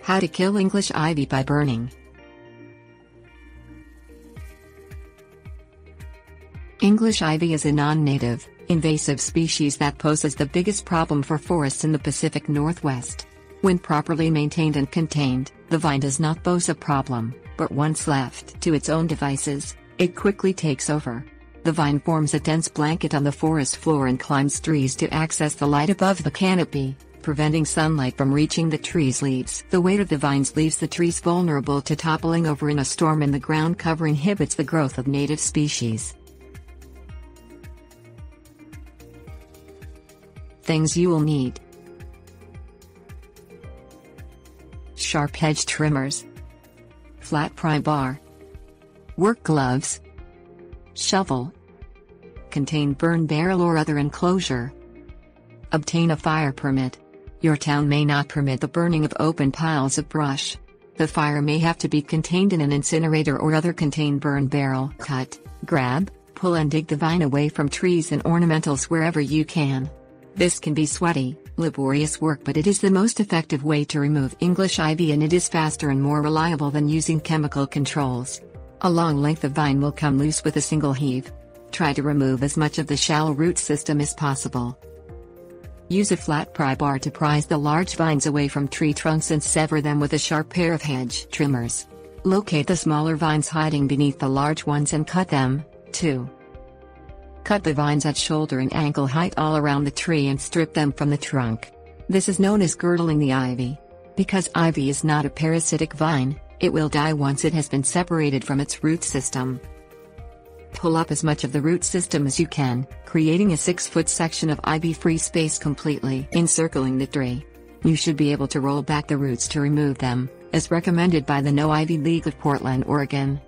How to kill English ivy by burning. English ivy is a non-native, invasive species that poses the biggest problem for forests in the Pacific Northwest. When properly maintained and contained, the vine does not pose a problem, but once left to its own devices, it quickly takes over. The vine forms a dense blanket on the forest floor and climbs trees to access the light above the canopy, preventing sunlight from reaching the tree's leaves. The weight of the vines leaves the trees vulnerable to toppling over in a storm, and the ground cover inhibits the growth of native species. Things you will need: sharp hedge trimmers, flat pry bar, work gloves, shovel, contained burn barrel or other enclosure. Obtain a fire permit. Your town may not permit the burning of open piles of brush. The fire may have to be contained in an incinerator or other contained burn barrel. Cut, grab, pull and dig the vine away from trees and ornamentals wherever you can. This can be sweaty, laborious work, but it is the most effective way to remove English ivy, and it is faster and more reliable than using chemical controls. A long length of vine will come loose with a single heave. Try to remove as much of the shallow root system as possible. Use a flat pry bar to prise the large vines away from tree trunks and sever them with a sharp pair of hedge trimmers. Locate the smaller vines hiding beneath the large ones and cut them, too. Cut the vines at shoulder and ankle height all around the tree and strip them from the trunk. This is known as girdling the ivy. Because ivy is not a parasitic vine, it will die once it has been separated from its root system. Pull up as much of the root system as you can, creating a 6-foot section of ivy-free space completely encircling the tree. You should be able to roll back the roots to remove them, as recommended by the No Ivy League of Portland, Oregon.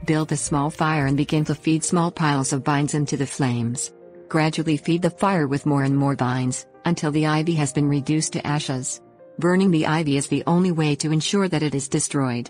Build a small fire and begin to feed small piles of vines into the flames. Gradually feed the fire with more and more vines, until the ivy has been reduced to ashes. Burning the ivy is the only way to ensure that it is destroyed.